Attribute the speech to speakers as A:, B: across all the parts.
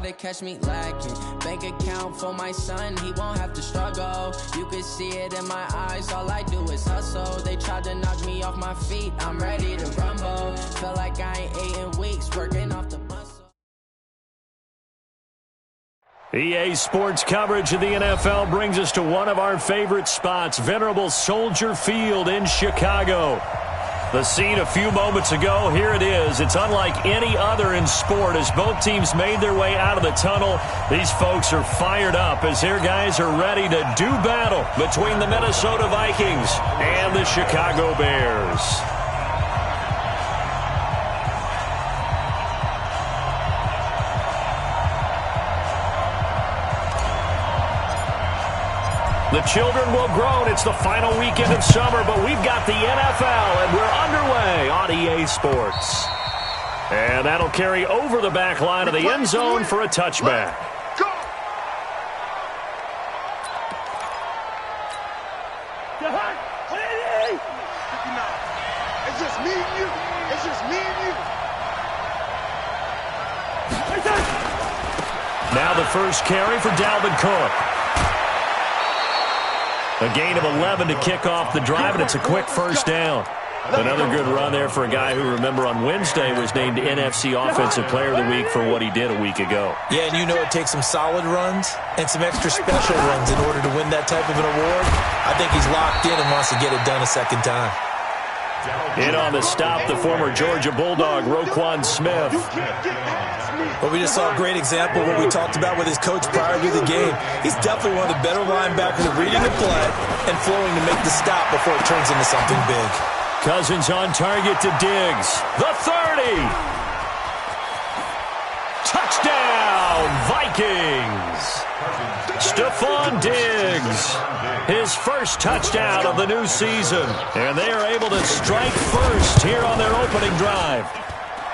A: they catch me lacking. Bank account for my son, he won't have to struggle. You can see it in my eyes, all I do is hustle. They tried to knock me off my feet, I'm ready to rumble. Feel like I ain't ate in weeks, working off the muscle.
B: EA Sports coverage of the NFL brings us to one of our favorite spots, venerable Soldier Field in Chicago. The scene a few moments ago, here it is. It's unlike any other in sport as both teams made their way out of the tunnel. These folks are fired up as their guys are ready to do battle between the Minnesota Vikings and the Chicago Bears. The children will groan. It's the final weekend of summer, but we've got the NFL, and we're underway on EA Sports. And that'll carry over the back line of the end zone for a touchback.
C: Go! It's just me and you. It's just me and you.
B: Now the first carry for Dalvin Cook. A gain of 11 to kick off the drive, and it's a quick first down. Another good run there for a guy who, remember, on Wednesday was named NFC Offensive Player of the Week for what he did a week ago.
D: Yeah, and you know it takes some solid runs and some extra special runs in order to win that type of an award. I think he's locked in and wants to get it done a second time.
B: In on the stop, the former Georgia Bulldog, Roquan Smith.
D: Well, we just saw a great example of what we talked about with his coach prior to the game. He's definitely one of the better linebackers at reading the play and flowing to make the stop before it turns into something big.
B: Cousins on target to Diggs. The 30. Touchdown, Vikings. Stephon Diggs. His first touchdown of the new season. And they are able to strike first here on their opening drive.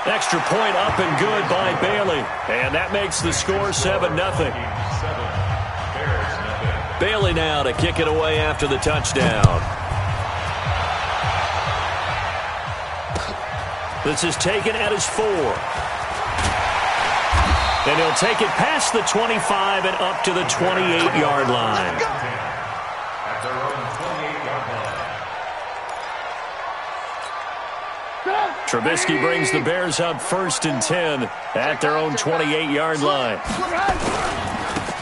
B: Extra point up and good by Bailey. And that makes the score 7-0. Bailey now to kick it away after the touchdown. This is taken at his 4. And he'll take it past the 25 and up to the 28-yard line. Trubisky brings the Bears up 1st and 10 at their own 28-yard line.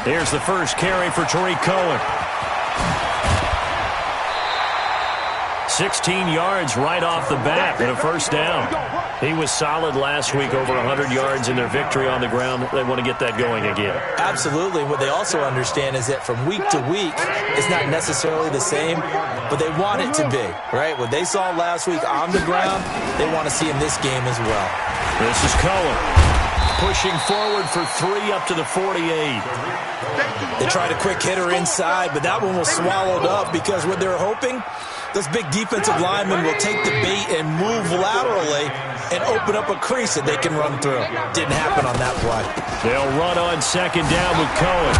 B: Here's the first carry for Tariq Cohen. 16 yards right off the bat and a first down. He was solid last week, over 100 yards in their victory on the ground. They want to get that going again.
D: Absolutely. What they also understand is that from week to week, it's not necessarily the same, but they want it to be, right? What they saw last week on the ground, they want to see in this game as well.
B: This is Cohen pushing forward for 3 up to the 48.
D: They tried a quick hitter inside, but that one was swallowed up because what they're hoping, those big defensive linemen will take the bait and move laterally and open up a crease that they can run through. Didn't happen on that play.
B: They'll run on second down with Cohen.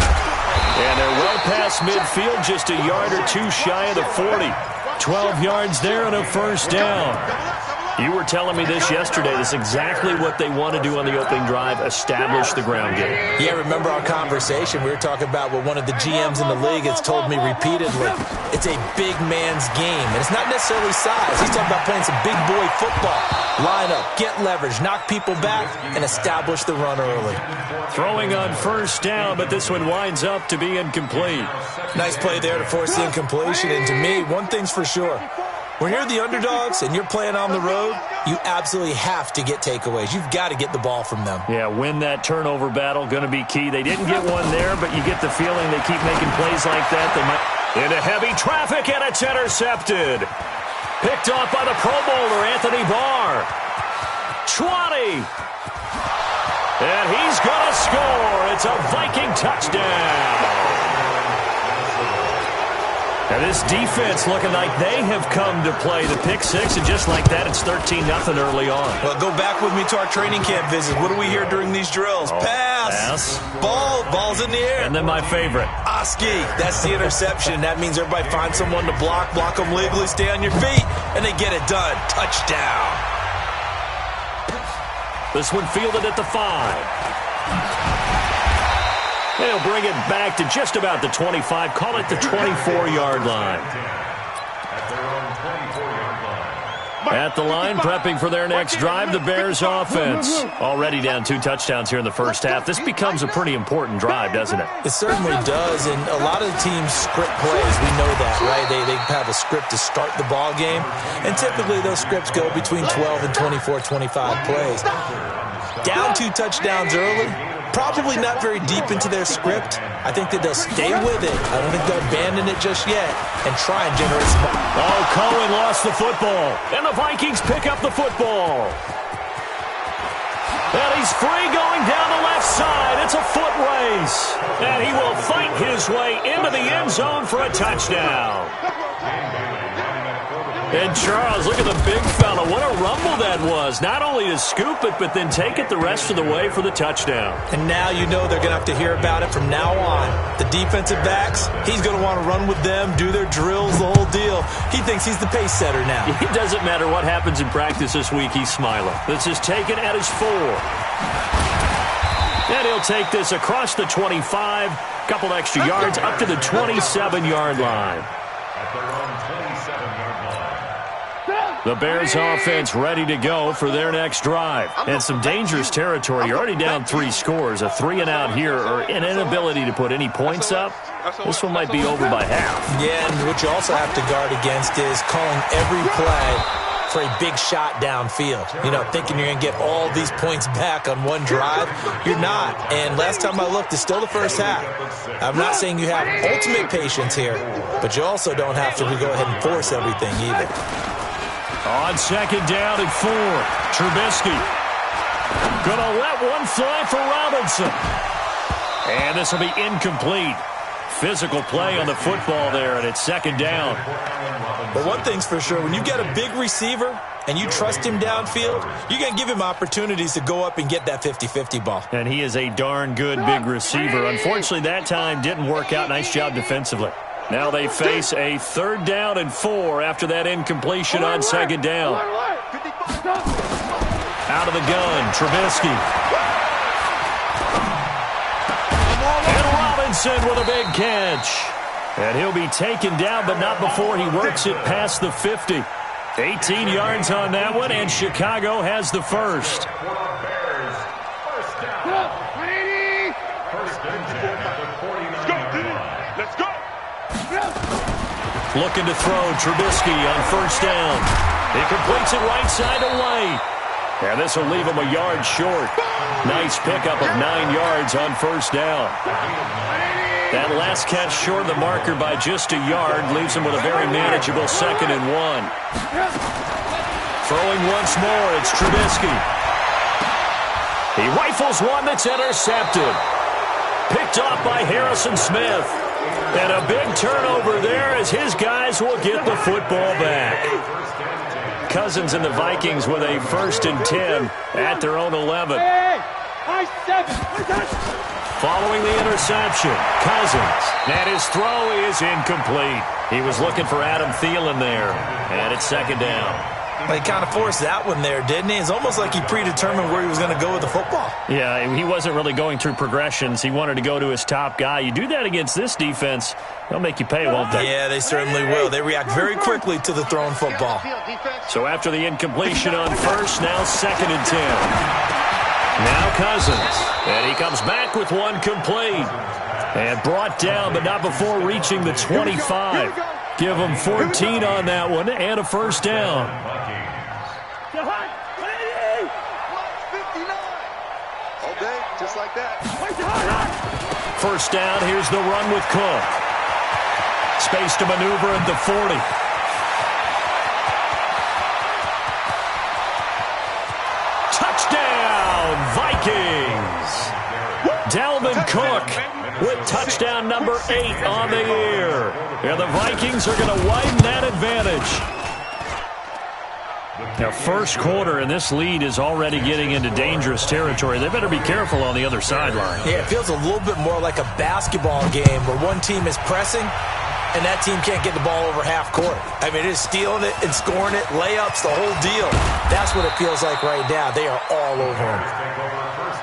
B: And they're well past midfield, just a yard or two shy of the 40. 12 yards there and a first down. You were telling me this yesterday. This is exactly what they want to do on the opening drive, establish the ground game.
D: Yeah, remember our conversation? We were talking about what one of the GMs in the league has told me repeatedly. It's a big man's game, and it's not necessarily size. He's talking about playing some big boy football. Line up, get leverage, knock people back, and establish the run early.
B: Throwing on first down, but this one winds up to be incomplete.
D: Nice play there to force the incompletion, and to me, one thing's for sure. When you're the underdogs and you're playing on the road, you absolutely have to get takeaways. You've got to get the ball from them.
B: Yeah, win that turnover battle, going to be key. They didn't get one there, but you get the feeling they keep making plays like that. They might into heavy traffic, and it's intercepted. Picked off by the Pro Bowler, Anthony Barr. 20. And he's going to score. It's a Viking touchdown. And this defense looking like they have come to play the pick six, and just like that, it's 13-0 early on.
D: Well, go back with me to our training camp visit. What do we hear during these drills? Pass. Ball's in the air.
B: And then my favorite.
D: Oski. That's the interception. That means everybody finds someone to block them legally, stay on your feet, and they get it done. Touchdown.
B: This one fielded at the 5. They'll bring it back to just about the 25. Call it the 24-yard line. At the line, prepping for their next drive, the Bears offense. Already down 2 touchdowns here in the first half. This becomes a pretty important drive, doesn't it?
D: It certainly does, and a lot of the teams script plays. We know that, right? They have a script to start the ball game, and typically those scripts go between 12 and 24, 25 plays. Down 2 touchdowns early, probably not very deep into their script. I think that they'll stay with it. I don't think they'll abandon it just yet and try and generate some.
B: Oh, Cohen lost the football, and the Vikings pick up the football. And he's free going down the left side. It's a foot race, and he will fight his way into the end zone for a touchdown. And Charles, look at the big fella. What a rumble that was. Not only to scoop it, but then take it the rest of the way for the touchdown.
D: And now you know they're going to have to hear about it from now on. The defensive backs, he's going to want to run with them, do their drills, the whole deal. He thinks he's the pace setter now.
B: It doesn't matter what happens in practice this week, he's smiling. This is taken at his 4. And he'll take this across the 25, couple extra yards, up to the 27-yard line. The Bears offense ready to go for their next drive. And some dangerous territory. You're already down 3 scores. A 3-and-out here or an inability to put any points up. This one might be over by half.
D: Yeah, and what you also have to guard against is calling every play for a big shot downfield. You know, thinking you're going to get all these points back on one drive. You're not. And last time I looked, it's still the first half. I'm not saying you have ultimate patience here, but you also don't have to go ahead and force everything either.
B: On second down and 4, Trubisky gonna let one fly for Robinson. And this will be incomplete. Physical play on the football there, and it's second down.
D: But one thing's for sure, when you get a big receiver and you trust him downfield, you're going to give him opportunities to go up and get that 50-50 ball.
B: And he is a darn good big receiver. Unfortunately, that time didn't work out. Nice job defensively. Now they face a 3rd down and 4 after that incompletion on second down. Out of the gun, Trubisky. And Robinson with a big catch. And he'll be taken down, but not before he works it past the 50. 18 yards on that one, and Chicago has the first.
C: Let's go.
B: Looking to throw, Trubisky on first down. He completes it right side to White. And this will leave him a yard short. Nice pickup of 9 yards on first down. That last catch short of the marker by just a yard leaves him with a very manageable 2nd and 1. Throwing once more, it's Trubisky. He rifles one that's intercepted. Picked off by Harrison Smith. And a big turnover there as his guys will get the football back. Cousins and the Vikings with a 1st and 10 at their own 11. Following the interception, Cousins. And his throw is incomplete. He was looking for Adam Thielen there. And it's second down.
D: He kind of forced that one there, didn't he? It's almost like he predetermined where he was going to go with the football.
B: Yeah, he wasn't really going through progressions. He wanted to go to his top guy. You do that against this defense, they'll make you pay, won't they?
D: Yeah, they certainly will. They react very quickly to the thrown football.
B: So after the incompletion on first, now 2nd and 10. Now Cousins. And he comes back with one complete. And brought down, but not before reaching the 25. Give him 14 on that one and a first down.
C: Just like that.
B: First down, here's the run with Cook. Space to maneuver at the 40. Touchdown, Vikings! Dalvin Cook with touchdown number 8 on the year. And the Vikings are going to widen that advantage. Now, first quarter, and this lead is already getting into dangerous territory. They better be careful on the other sideline.
D: Yeah, it feels a little bit more like a basketball game where one team is pressing and that team can't get the ball over half court. I mean, it is stealing it and scoring it, layups, the whole deal. That's what it feels like right now. They are all over him.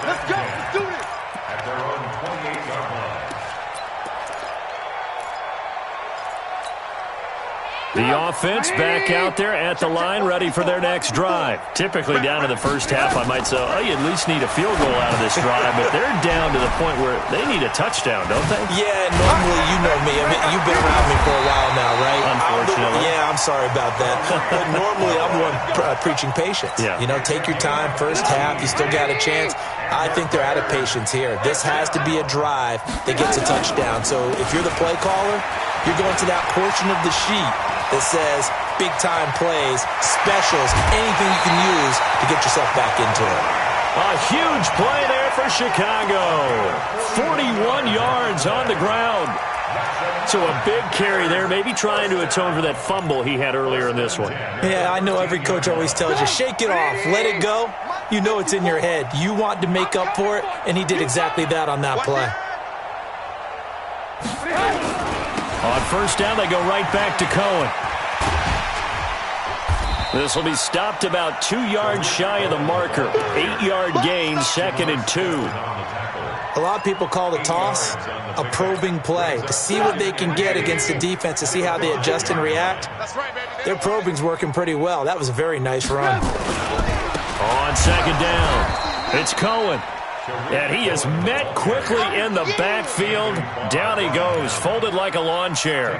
C: Let's go. Let's do it.
B: The offense back out there at the line, ready for their next drive. Typically down to the first half, I might say, oh, you at least need a field goal out of this drive, but they're down to the point where they need a touchdown, don't they?
D: Yeah, normally, you know me. I mean, you've been around me for a while now, right?
B: Unfortunately.
D: I'm sorry about that. But normally, I'm one preaching patience.
B: Yeah.
D: You know, take your time. First half, you still got a chance. I think they're out of patience here. This has to be a drive that gets a touchdown. So if you're the play caller, you're going to that portion of the sheet that says big-time plays, specials, anything you can use to get yourself back into it.
B: A huge play there for Chicago. 41 yards on the ground. So a big carry there, maybe trying to atone for that fumble he had earlier in this one.
D: Yeah, I know every coach always tells you, shake it off, let it go. You know it's in your head. You want to make up for it, and he did exactly that on that play.
B: On first down, they go right back to Cohen. This will be stopped about 2 yards shy of the marker. 8-yard gain, 2nd and 2.
D: A lot of people call the toss a probing play to see what they can get against the defense, to see how they adjust and react. Their probing's working pretty well. That was a very nice run.
B: On second down, it's Cohen. And he is met quickly in the backfield. Down he goes, folded like a lawn chair.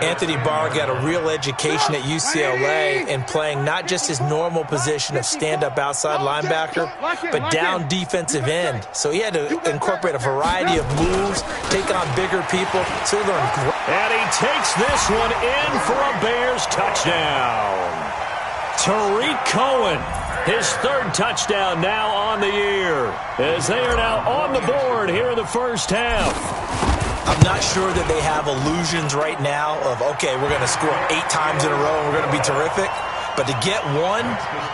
D: Anthony Barr got a real education at UCLA in playing not just his normal position of stand-up outside linebacker, but down defensive end. So he had to incorporate a variety of moves, take on bigger people. So he learned great.
B: And he takes this one in for a Bears touchdown. Tariq Cohen, his third touchdown now on the year, as they are now on the board here in the first half.
D: I'm not sure that they have illusions right now of, okay, we're going to score 8 times in a row and we're going to be terrific. But to get one,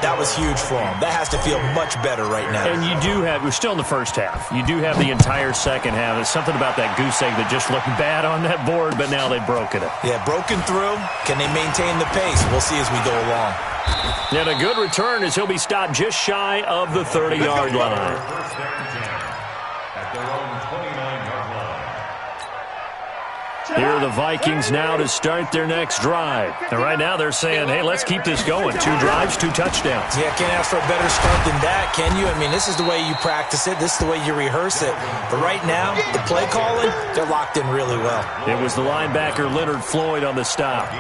D: that was huge for them. That has to feel much better right now.
B: And you do have, we're still in the first half. You do have the entire second half. There's something about that goose egg that just looked bad on that board, but now they've broken it.
D: Yeah, broken through. Can they maintain the pace? We'll see as we go along.
B: And a good return as he'll be stopped just shy of the 30-yard line. Here are the Vikings now to start their next drive. And right now they're saying, hey, let's keep this going. 2 drives, 2 touchdowns.
D: Yeah, can't ask for a better start than that, can you? I mean, this is the way you practice it. This is the way you rehearse it. But right now, the play calling, they're locked in really well.
B: It was the linebacker Leonard Floyd on the stop.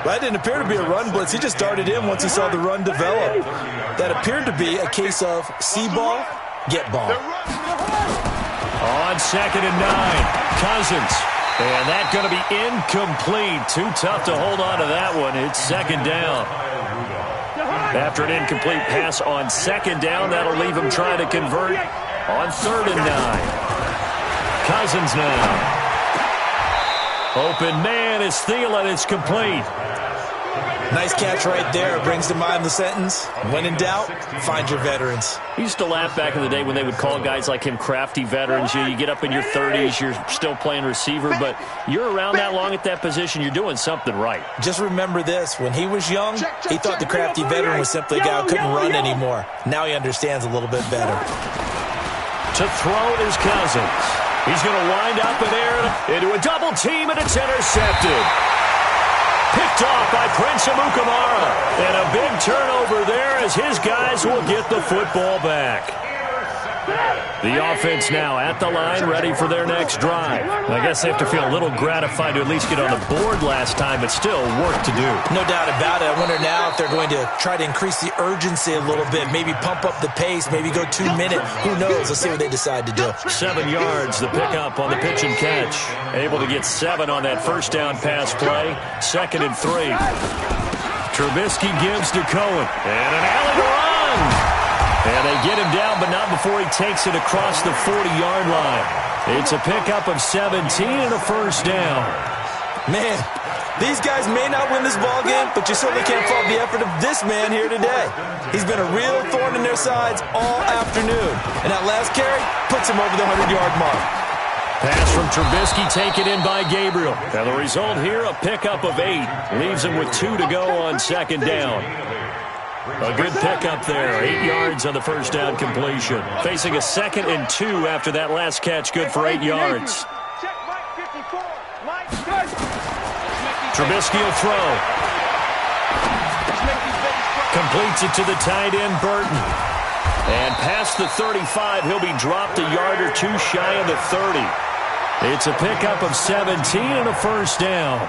D: That didn't appear to be a run blitz. He just started in once he saw the run develop. That appeared to be a case of see ball, get ball.
B: On 2nd and 9, Cousins. And that's going to be incomplete. Too tough to hold on to that one. It's 2nd down. After an incomplete pass on 2nd down, that'll leave him trying to convert on 3rd and 9. Cousins now. Open man is Thielen. It's complete.
D: Nice catch right there. Brings to mind the sentence, when in doubt, find your veterans.
B: We used to laugh back in the day when they would call guys like him crafty veterans. You get up in your 30s, you're still playing receiver, but you're around that long at that position, you're doing something right.
D: Just remember this. When he was young, he thought the crafty veteran was simply a guy who couldn't run anymore. Now he understands a little bit better.
B: To throw is Cousins. He's going to wind up in there into a double team, and it's intercepted. Picked off by Prince Amukamara. And a big turnover there as his guys will get the football back. The offense now at the line, ready for their next drive. I guess they have to feel a little gratified to at least get on the board last time, but still work to do.
D: No doubt about it. I wonder now if they're going to try to increase the urgency a little bit, maybe pump up the pace, maybe go 2 minutes. Who knows? Let's see what they decide to do.
B: 7 yards, the pickup on the pitch and catch. Able to get 7 on that first down pass play. 2nd and 3. Trubisky gives to Cohen. And an alley run. And they get him down, but not before he takes it across the 40-yard line. It's a pickup of 17 and a first down.
D: Man, these guys may not win this ball game, but you certainly can't fault the effort of this man here today. He's been a real thorn in their sides all afternoon. And that last carry puts him over the 100-yard mark.
B: Pass from Trubisky taken in by Gabriel. And the result here, a pickup of 8. Leaves him with 2 to go on 2nd down. A good pickup there. 8 yards on the first down completion. Facing a 2nd and 2 after that last catch. Good for 8 yards. Trubisky will throw. Completes it to the tight end, Burton. And past the 35, he'll be dropped a yard or two shy of the 30. It's a pickup of 17 and a first down.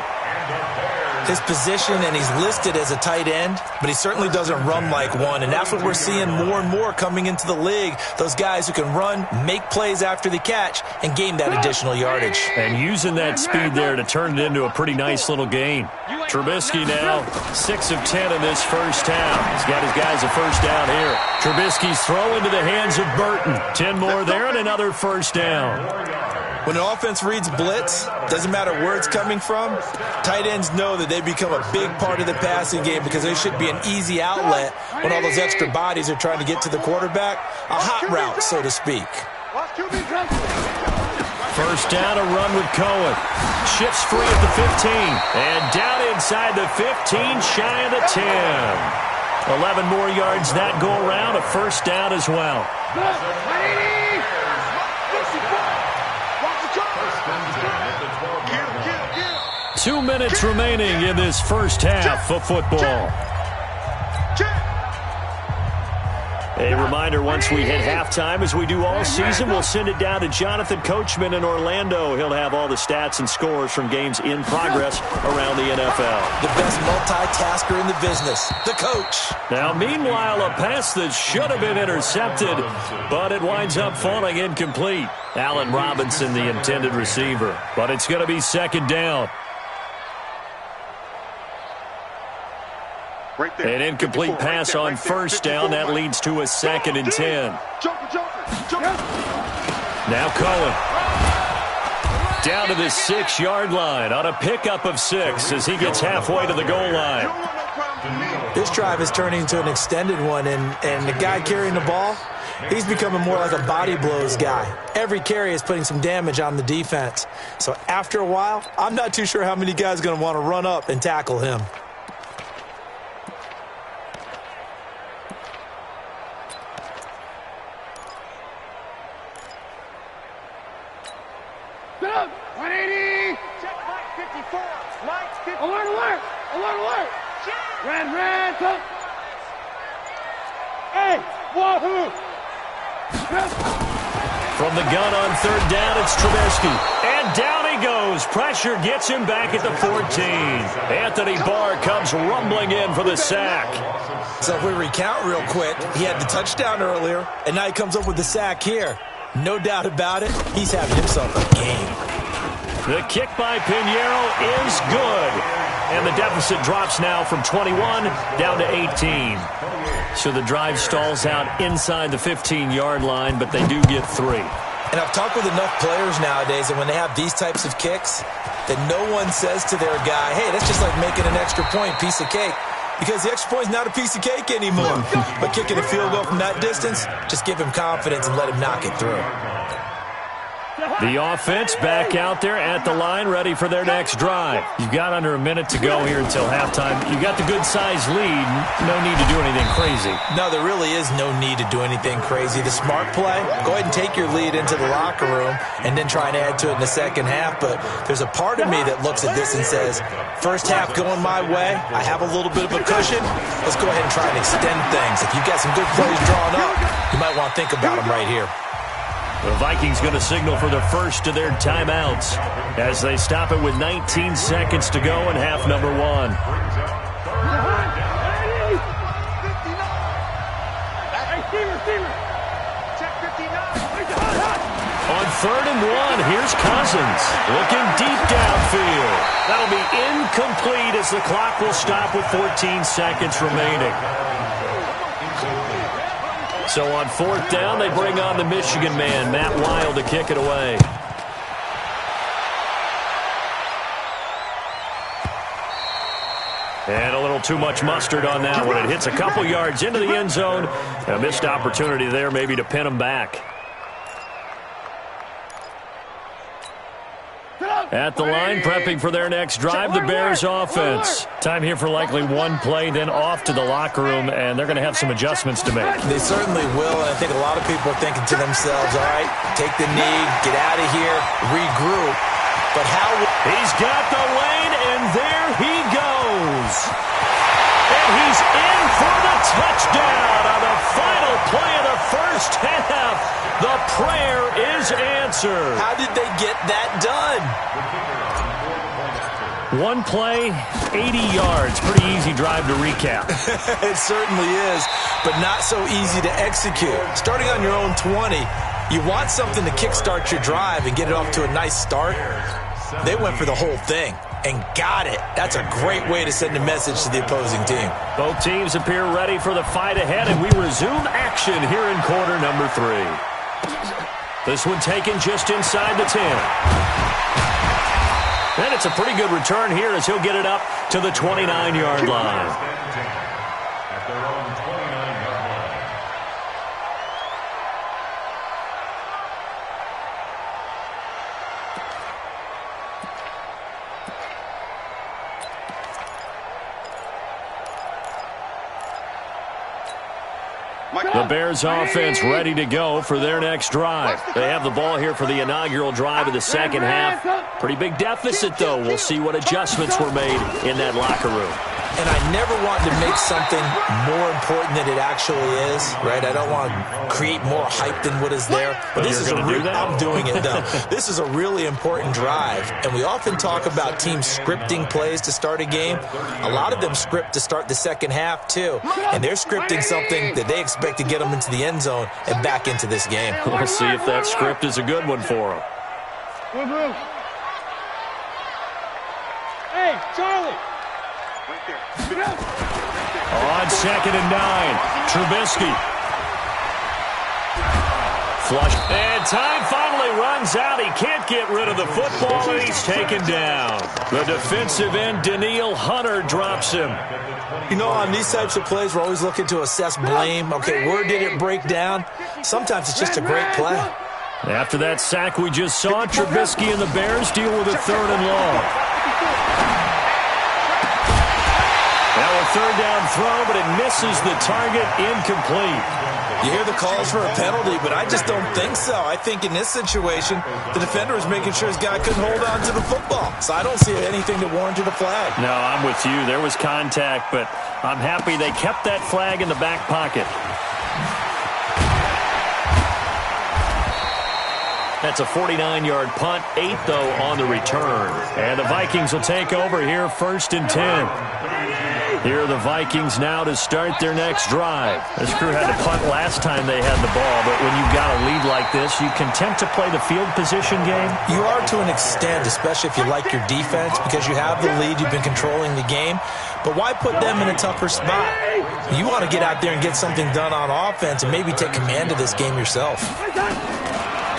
D: His position, and he's listed as a tight end, but he certainly doesn't run like one, and that's what we're seeing more and more coming into the league. Those guys who can run, make plays after the catch, and gain that additional yardage.
B: And using that speed there to turn it into a pretty nice little gain. Trubisky now 6 of 10 in this first half. He's got his guys a first down here. Trubisky's throw into the hands of Burton. 10 more there and another first down.
D: When an offense reads blitz, doesn't matter where it's coming from, tight ends know that they become a big part of the passing game because there should be an easy outlet when all those extra bodies are trying to get to the quarterback. A hot route, so to speak.
B: First down, a run with Cohen. Shifts free at the 15. And down inside the 15, shy of the 10. 11 more yards that go around, a first down as well. 2 minutes remaining in this first half of football. A reminder, once we hit halftime, as we do all season, we'll send it down to Jonathan Coachman in Orlando. He'll have all the stats and scores from games in progress around the NFL.
D: The best multitasker in the business, the coach.
B: Now, meanwhile, a pass that should have been intercepted, but it winds up falling incomplete. Allen Robinson, the intended receiver, but it's going to be second down. An incomplete pass on first down. That leads to a 2nd and 10. Now Cohen. Down to the 6-yard line on a pickup of 6 as he gets halfway to the goal line.
D: This drive is turning into an extended one, and the guy carrying the ball, he's becoming more like a body blows guy. Every carry is putting some damage on the defense. So after a while, I'm not too sure how many guys are going to want to run up and tackle him.
B: From the gun on third down, it's Trubisky. And down he goes. Pressure gets him back at the 14. Anthony Barr comes rumbling in for the sack.
D: So if we recount real quick, he had the touchdown earlier, and now he comes up with the sack here. No doubt about it, he's having himself a game.
B: The kick by Pinheiro is good. And the deficit drops now from 21 down to 18. So the drive stalls out inside the 15-yard line, but they do get 3.
D: And I've talked with enough players nowadays that when they have these types of kicks, that no one says to their guy, hey, that's just like making an extra point, piece of cake. Because the extra point is not a piece of cake anymore. But kicking a field goal from that distance, just give him confidence and let him knock it through.
B: The offense back out there at the line, ready for their next drive. You've got under a minute to go here until halftime. You've got the good-sized lead. No need to do anything crazy.
D: No, there really is no need to do anything crazy. The smart play, go ahead and take your lead into the locker room and then try and add to it in the second half. But there's a part of me that looks at this and says, first half going my way, I have a little bit of a cushion. Let's go ahead and try and extend things. If you've got some good plays drawn up, you might want to think about them right here.
B: The Vikings going to signal for the first of their timeouts as they stop it with 19 seconds to go in half number 1. On 3rd and 1, here's Cousins looking deep downfield. That'll be incomplete as the clock will stop with 14 seconds remaining. So on 4th down, they bring on the Michigan man, Matt Wild, to kick it away. And a little too much mustard on that one. It hits a couple yards into the end zone. A missed opportunity there maybe to pin them back. At the line, prepping for their next drive, the Bears offense. Time here for likely one play, then off to the locker room, and they're going to have some adjustments to make.
D: They certainly will, and I think a lot of people are thinking to themselves, all right, take the knee, get out of here, regroup, But how...
B: He's got the lane, and there he goes. And he's in for the touchdown on the final play of the first half. The prayer is answered.
D: How did they get that done?
B: One play, 80 yards. Pretty easy drive to recap.
D: It certainly is, but not so easy to execute. Starting on your own 20, you want something to kickstart your drive and get it off to a nice start. They went for the whole thing and got it. That's a great way to send a message to the opposing team.
B: Both teams appear ready for the fight ahead, and we resume action here in quarter number 3. This one taken just inside the 10. And it's a pretty good return here as he'll get it up to the 29-yard line. The Bears offense ready to go for their next drive. They have the ball here for the inaugural drive of the second half. Pretty big deficit, though. We'll see what adjustments were made in that locker room.
D: And I never want to make something more important than it actually is, right? I don't want to create more hype than what is there. But this is I'm doing it, though. This is a really important drive. And we often talk about teams scripting plays to start a game. A lot of them script to start the second half, too. And they're scripting something that they expect to get them into the end zone and back into this game.
B: We'll see if that script is a good one for them.
E: Hey, Charlie!
B: On 2nd and 9, Trubisky. Flush. And time finally runs out. He can't get rid of the football, and he's taken down. The defensive end, Danielle Hunter, drops him.
D: You know, on these types of plays, we're always looking to assess blame. Okay, where did it break down? Sometimes it's just a great play.
B: After that sack we just saw, Trubisky and the Bears deal with a 3rd and long. Now a 3rd down throw, but it misses the target, incomplete.
D: You hear the calls for a penalty, but I just don't think so. I think in this situation, the defender was making sure his guy couldn't hold on to the football. So I don't see anything that warranted a flag.
B: No, I'm with you. There was contact, but I'm happy they kept that flag in the back pocket. That's a 49-yard punt, 8, though, on the return. And the Vikings will take over here, 1st and 10. Here are the Vikings now to start their next drive. This crew had to punt last time they had the ball, but when you've got a lead like this, you content to play the field position game?
D: You are to an extent, especially if you like your defense, because you have the lead, you've been controlling the game. But why put them in a tougher spot? You want to get out there and get something done on offense and maybe take command of this game yourself.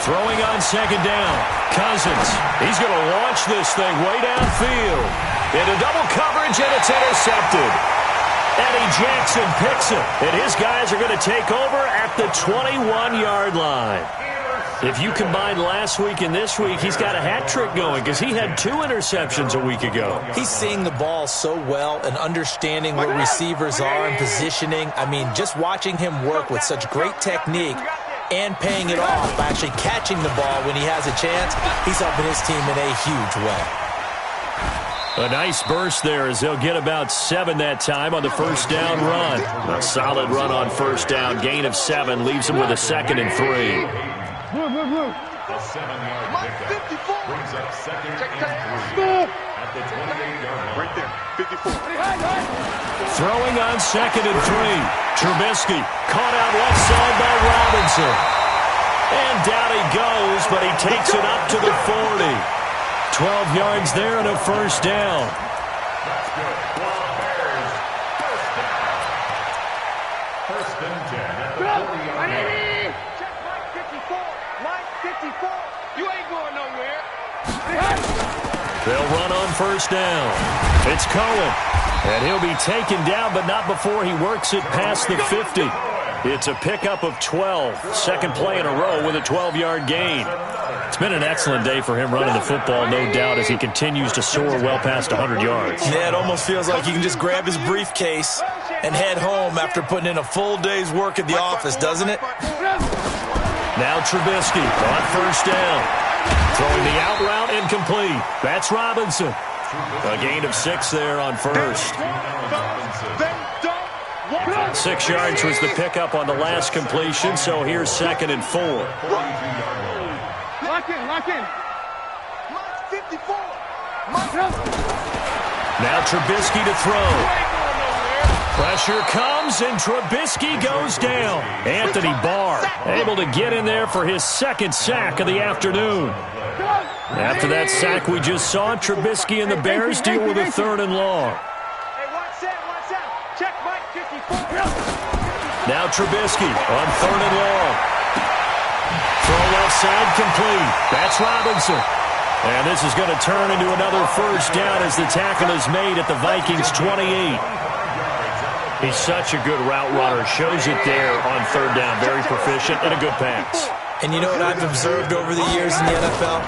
B: Throwing on 2nd down. Cousins. He's going to launch this thing way downfield. Into double coverage, and it's intercepted. Eddie Jackson picks it, and his guys are going to take over at the 21-yard line. If you combine last week and this week, he's got a hat trick going because he had 2 interceptions a week ago.
D: He's seeing the ball so well and understanding where receivers are and positioning. I mean, just watching him work with such great technique and paying it off by actually catching the ball when he has a chance, he's helping his team in a huge way.
B: A nice burst there as they'll get about 7 that time on the 1st down run. A solid run on 1st down. Gain of 7 leaves them with a 2nd and 3.
C: The 7-yard pickup brings up 2nd and 3 at the 28-yard line. Right there, 54.
B: Throwing on 2nd and 3. Trubisky caught out left side by Robinson. And down he goes, but he takes it up to the 40. 12 yards there and a 1st down.
C: That's good. Bears, 1st down. 1st and 10 at the 40-yard line.
E: Check line 54. Line 54. You ain't going nowhere.
B: They'll run on 1st down. It's Cohen. And he'll be taken down, but not before he works it past the 50. It's a pickup of 12. 2nd play in a row with a 12-yard gain. It's been an excellent day for him running the football, no doubt, as he continues to soar well past 100 yards.
D: Yeah, it almost feels like he can just grab his briefcase and head home after putting in a full day's work at the office, doesn't it?
B: Now Trubisky on 1st down. Throwing the out route incomplete. That's Robinson. A gain of 6 there on first. 6 yards was the pickup on the last completion, so here's 2nd and 4.
E: Lock in, lock in. 54.
B: Now Trubisky to throw. Pressure comes, and Trubisky goes down. Anthony Barr able to get in there for his 2nd sack of the afternoon. After that sack we just saw, Trubisky and the Bears deal with a 3rd and long.
E: Hey, watch out. Check Mike 54.
B: Now Trubisky on 3rd and long. Throw left side complete. That's Robinson. And this is going to turn into another 1st down as the tackle is made at the Vikings 28. He's such a good route runner. Shows it there on 3rd down. Very proficient and a good pass.
D: And you know what I've observed over the years in the NFL?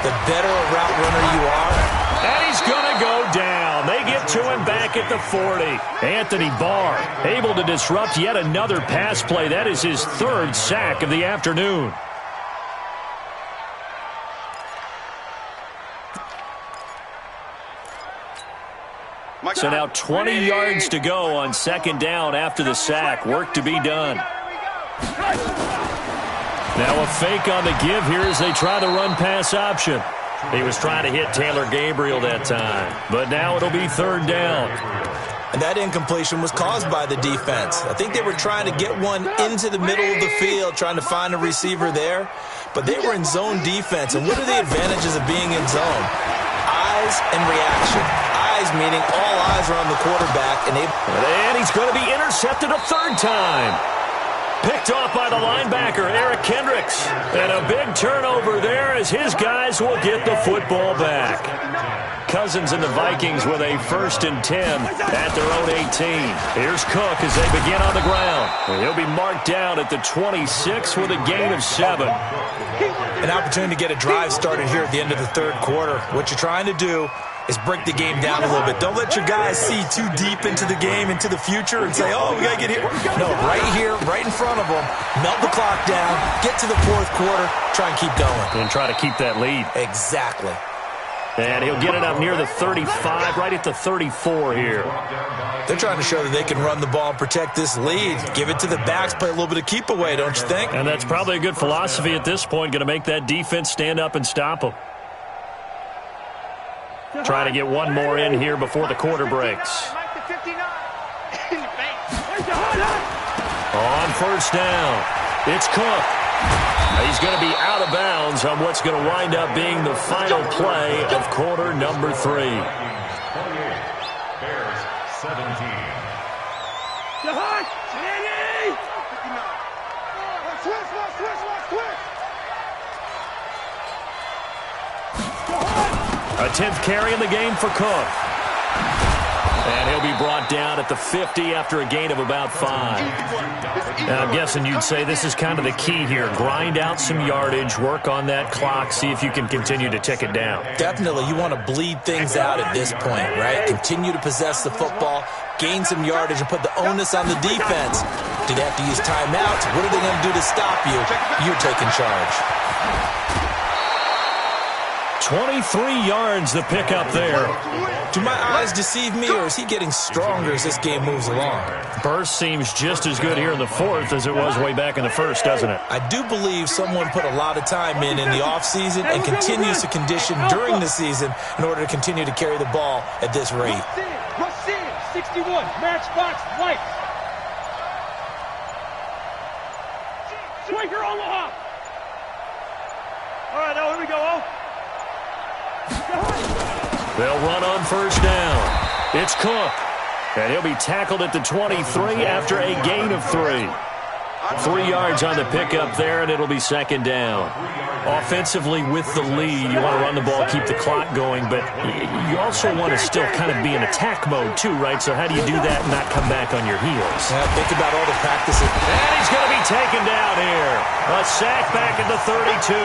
D: The better a route runner you are.
B: And he's going to go down. They get to him back at the 40. Anthony Barr able to disrupt yet another pass play. That is his 3rd sack of the afternoon. So now 20 yards to go on 2nd down after the sack. Work to be done. Now a fake on the give here as they try the run-pass option. He was trying to hit Taylor Gabriel that time. But now it'll be 3rd down.
D: And that incompletion was caused by the defense. I think they were trying to get one into the middle of the field, trying to find a receiver there. But they were in zone defense. And what are the advantages of being in zone? Eyes and reaction. Eyes meaning all eyes are on the quarterback. And
B: he's going to be intercepted a 3rd time. Picked off by the linebacker, Eric Kendricks. And a big turnover there as his guys will get the football back. Cousins and the Vikings with a 1st and 10 at their own 18. Here's Cook as they begin on the ground. And he'll be marked down at the 26 with a gain of 7.
D: An opportunity to get a drive started here at the end of the 3rd quarter. What you're trying to do is break the game down a little bit. Don't let your guys see too deep into the game, into the future, and say, oh, we got to get here. No, right here, right in front of them, melt the clock down, get to the 4th quarter, try and keep going.
B: And try to keep that lead.
D: Exactly.
B: And he'll get it up near the 35, right at the 34 here.
D: They're trying to show that they can run the ball and protect this lead. Give it to the backs, play a little bit of keep away, don't you think?
B: And that's probably a good philosophy at this point, going to make that defense stand up and stop them. Trying to get one more in here before the quarter breaks. On 1st down, it's Cook. He's going to be out of bounds on what's going to wind up being the final play of quarter number 3.
C: 28, Bears 17.
B: A 10th carry in the game for Cook. And he'll be brought down at the 50 after a gain of about 5. Now, I'm guessing you'd say this is kind of the key here. Grind out some yardage, work on that clock, see if you can continue to tick it down.
D: Definitely. You want to bleed things out at this point, right? Continue to possess the football, gain some yardage, and put the onus on the defense. Do they have to use timeouts? What are they going to do to stop you? You're taking charge.
B: 23 yards the pickup there.
D: Do my eyes deceive me, or is he getting stronger as this game moves along?
B: Burst seems just as good here in the 4th as it was way back in the 1st, doesn't it?
D: I do believe someone put a lot of time in the offseason and continues to condition during the season in order to continue to carry the ball at this rate.
E: Rashid, 61, matchbox, white. Swinker, Omaha. All right, now here we go.
B: They'll run on 1st down. It's Cook. And he'll be tackled at the 23 after a gain of 3. 3 yards on the pickup there, and it'll be 2nd down. Offensively with the lead, you want to run the ball, keep the clock going, but you also want to still kind of be in attack mode too, right? So how do you do that and not come back on your heels?
D: Yeah, think about all the practices.
B: And he's going to be taken down here. A sack back at the 32.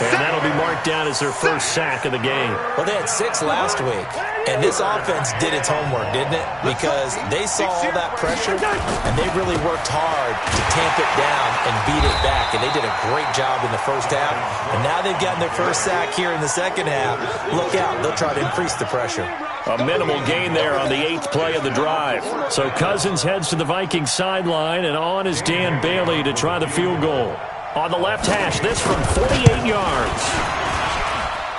B: And that'll be marked down as their first sack of the game.
D: Well, they had 6 last week, and this offense did its homework, didn't it? Because they saw all that pressure, and they really worked hard to tamp it down and beat it back, and they did a great job in the first half. And now they've gotten their first sack here in the second half. Look out. They'll try to increase the pressure.
B: A minimal gain there on the 8th play of the drive. So Cousins heads to the Vikings sideline, and on is Dan Bailey to try the field goal. On the left hash, this from 48 yards.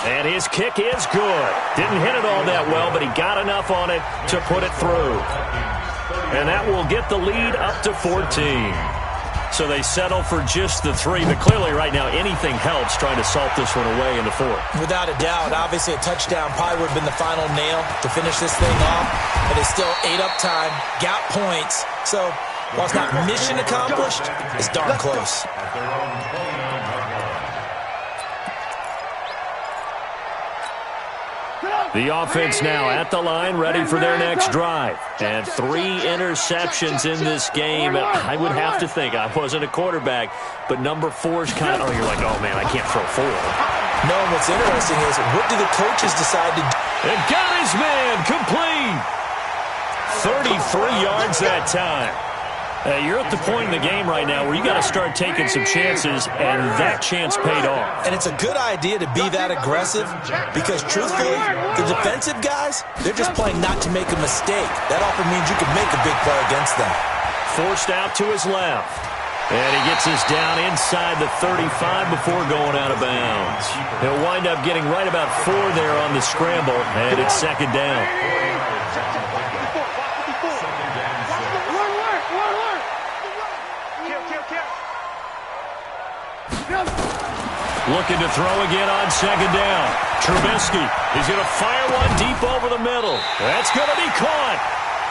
B: And his kick is good. Didn't hit it all that well, but he got enough on it to put it through. And that will get the lead up to 14. So they settle for just the 3, but clearly right now anything helps trying to salt this one away in the 4th.
D: Without a doubt, obviously a touchdown probably would have been the final nail to finish this thing off, but it's still 8 up time, got points, so while it's not mission accomplished, it's darn close.
B: The offense now at the line, ready for their next drive. And 3 interceptions in this game. I would have to think, I wasn't a quarterback, but number 4 is kind of, you're like, oh, man, I can't throw 4.
D: No, and what's interesting is, what do the coaches decide to do?
B: And got his man complete. 33 yards that time. You're at the point in the game right now where you got to start taking some chances, and that chance paid off.
D: And it's a good idea to be that aggressive because, truthfully, the defensive guys, they're just playing not to make a mistake. That often means you can make a big play against them.
B: Forced out to his left. And he gets us down inside the 35 before going out of bounds. He'll wind up getting right about 4 there on the scramble, and it's second down. Looking to throw again on second down. Trubisky is going to fire one deep over the middle. That's going to be caught.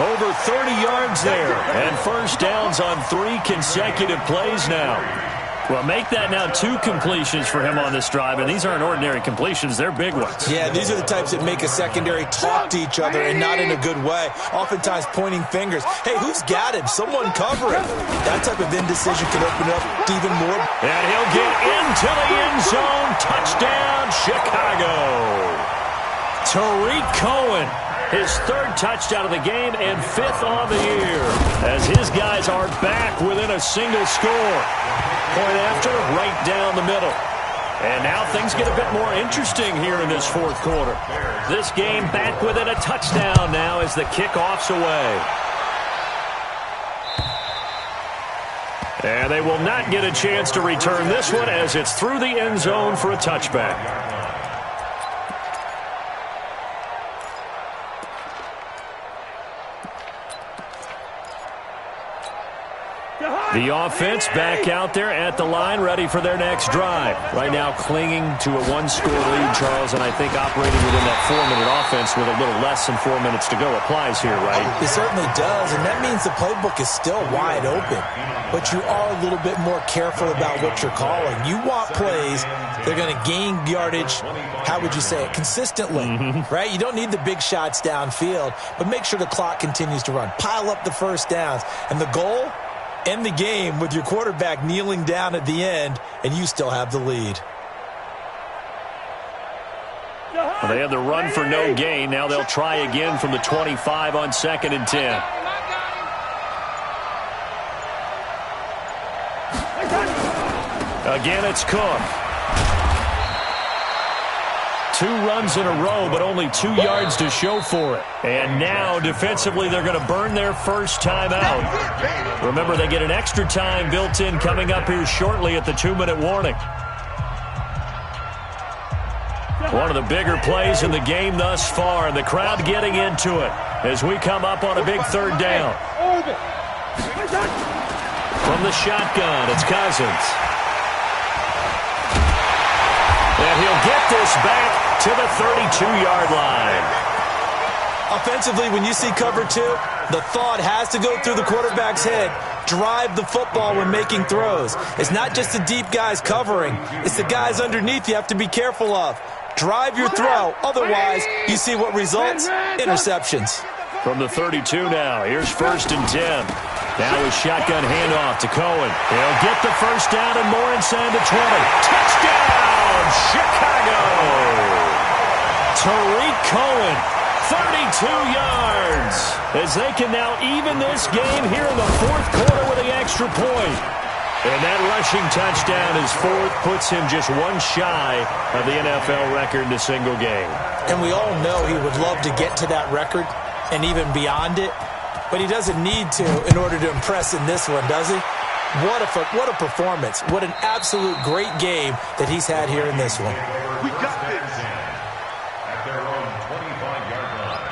B: Over 30 yards there. And first downs on 3 consecutive plays now. Well, make that now 2 completions for him on this drive, and these aren't ordinary completions. They're big ones.
D: Yeah, these are the types that make a secondary talk to each other and not in a good way. Oftentimes pointing fingers. Hey, who's got him? Someone cover him. That type of indecision can open up to even more.
B: And he'll get into the end zone. Touchdown, Chicago. Tariq Cohen. His 3rd touchdown of the game and 5th on the year as his guys are back within a single score. Point after, right down the middle. And now things get a bit more interesting here in this 4th quarter. This game back within a touchdown now as the kickoff's away. And they will not get a chance to return this one as it's through the end zone for a touchback. The offense back out there at the line, ready for their next drive. Right now clinging to a 1-score lead, Charles, and I think operating within that 4-minute offense with a little less than 4 minutes to go applies here, right?
D: It certainly does, and that means the playbook is still wide open. But you are a little bit more careful about what you're calling. You want plays that are going to gain yardage, how would you say it, consistently, right? You don't need the big shots downfield, but make sure the clock continues to run. Pile up the first downs, and the goal? End the game with your quarterback kneeling down at the end, and you still have the lead.
B: Well, they had the run for no gain. Now they'll try again from the 25 on 2nd and 10. Again, it's Cook. 2 runs in a row, but only 2 yards to show for it. And now, defensively, they're going to burn their first time out. Remember, they get an extra time built in coming up here shortly at the 2-minute warning. One of the bigger plays in the game thus far, and the crowd getting into it as we come up on a big 3rd down. From the shotgun, it's Cousins. And he'll get this back to the 32-yard line.
D: Offensively, when you see cover 2, the thought has to go through the quarterback's head. Drive the football when making throws. It's not just the deep guys covering. It's the guys underneath you have to be careful of. Drive your throw. Otherwise, you see what results? Interceptions.
B: From the 32 now, here's 1st and 10. Now a shotgun handoff to Cohen. He'll get the first down and more inside the 20. Touchdown, Tariq Cohen, 32 yards, as they can now even this game here in the fourth quarter with the extra point. And that rushing touchdown, his fourth, puts him just one shy of the NFL record in a single game.
D: And we all know he would love to get to that record and even beyond it, but he doesn't need to in order to impress in this one, does he? What a performance. What an absolute great game that he's had here in this one.
E: We got this.
C: At their own 25-yard line.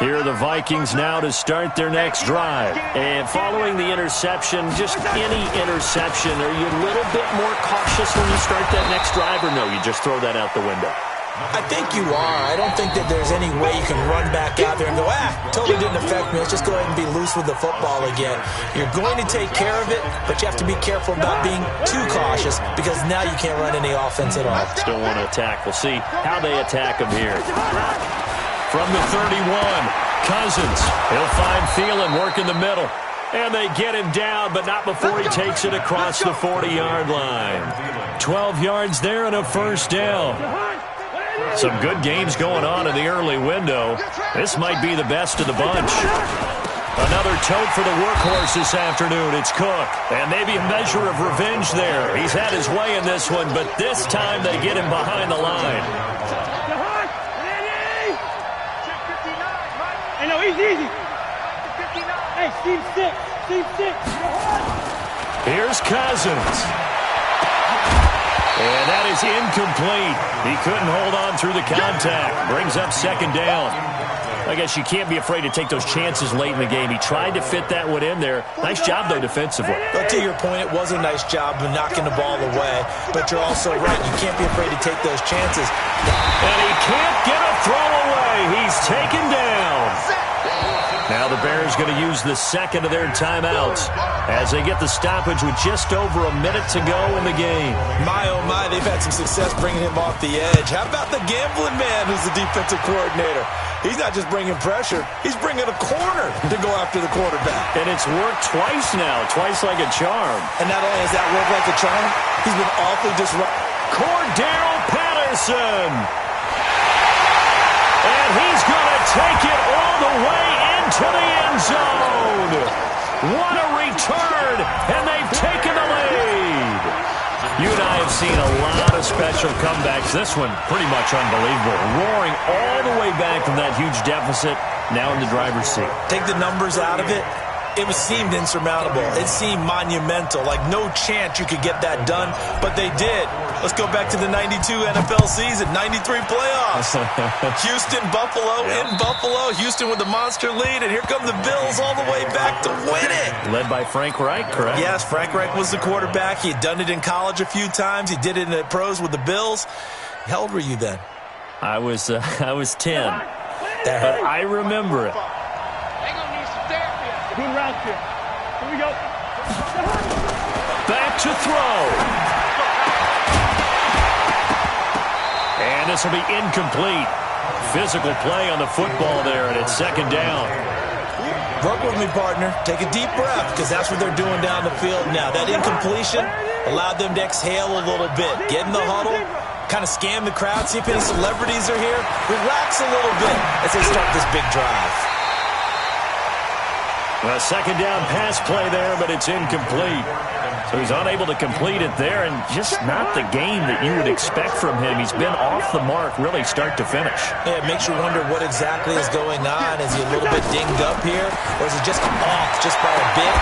B: Here are the Vikings now to start their next drive. And following the interception, just any interception, are you a little bit more cautious when you start that next drive, or no, you just throw that out the window?
D: I think you are. I don't think that there's any way you can run back out there and go, totally didn't affect me. Let's just go ahead and be loose with the football again. You're going to take care of it, but you have to be careful about being too cautious because now you can't run any offense at all.
B: Still want to attack. We'll see how they attack him here. From the 31, Cousins. He'll find Thielen, work in the middle. And they get him down, but not before he takes it across the 40-yard line. 12 yards there and a first down. Some good games going on in the early window. This might be the best of the bunch. Another tote for the workhorse this afternoon. It's Cook. And maybe a measure of revenge there. He's had his way in this one, but this time they get him behind the line.
E: Hey, no, easy. Hey, Steve 6.
B: Here's Cousins. And that is incomplete. He couldn't hold on through the contact. Brings up second down. I guess you can't be afraid to take those chances late in the game. He tried to fit that one in there. Nice job, though, defensively.
D: But to your point, it was a nice job of knocking the ball away. But you're also right. You can't be afraid to take those chances.
B: And he can't get a throw away. He's taken down. Now the Bears going to use the second of their timeouts as they get the stoppage with just over a minute to go in the game.
D: My, oh my, they've had some success bringing him off the edge. How about the gambling man who's the defensive coordinator? He's not just bringing pressure. He's bringing a corner to go after the quarterback.
B: And it's worked twice now, twice like a charm.
D: And not only has that worked like a charm, he's been awfully disruptive.
B: Cordero Patterson. And he's going to take it all the way into the end zone. What a return, and they've taken the lead. You and I have seen a lot of special comebacks. This one, pretty much unbelievable. Roaring all the way back from that huge deficit, now in the driver's seat.
D: Take the numbers out of it. It seemed insurmountable. It seemed monumental, like no chance you could get that done, but they did. Let's go back to the 92 NFL season, 93 playoffs. Houston, Buffalo, in Buffalo. Houston with the monster lead, and here come the Bills all the way back to win it.
B: Led by Frank Reich, correct?
D: Yes, Frank Reich was the quarterback. He had done it in college a few times. He did it in the pros with the Bills. How old were you then?
B: I was 10, but I remember it.
E: Good route here. Here we go.
B: Back to throw. And this will be incomplete. Physical play on the football there, and it's second down.
D: Work with me, partner. Take a deep breath, because that's what they're doing down the field now. That incompletion allowed them to exhale a little bit. Get in the huddle, kind of scan the crowd, see if any celebrities are here. Relax a little bit as they start this big drive.
B: A second down pass play there, but it's incomplete. So he's unable to complete it there, and just not the game that you would expect from him. He's been off the mark, really, start to finish.
D: Yeah, it makes you wonder what exactly is going on. Is he a little bit dinged up here, or is he just off just by a bit?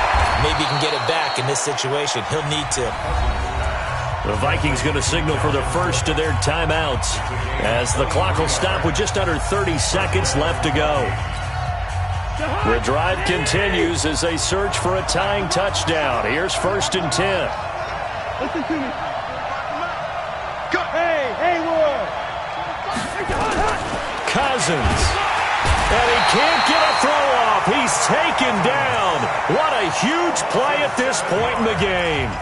D: Maybe he can get it back in this situation. He'll need to.
B: The Vikings going to signal for the first of their timeouts as the clock will stop with just under 30 seconds left to go. The drive continues as they search for a tying touchdown. Here's 1st and 10.
E: Listen to me. Hey, Will.
B: Cousins. And he can't get a throw off. He's taken down. What a huge play at this point in the game.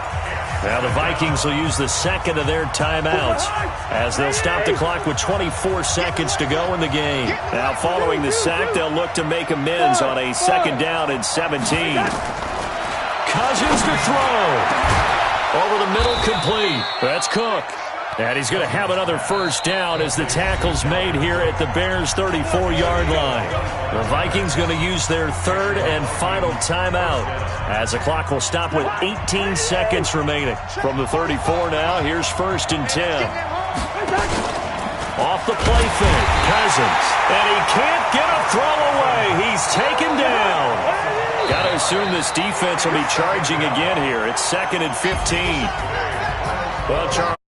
B: Now the Vikings will use the second of their timeouts as they'll stop the clock with 24 seconds to go in the game. Now following the sack, they'll look to make amends on a second down and 17. Cousins to throw. Over the middle, complete. That's Cook. And he's going to have another first down as the tackle's made here at the Bears' 34-yard line. The Vikings going to use their third and final timeout as the clock will stop with 18 seconds remaining. From the 34 now, here's 1st and 10. Off the play fake, Cousins. And he can't get a throw away. He's taken down. Got to assume this defense will be charging again here. It's 2nd and 15. Well, Charles.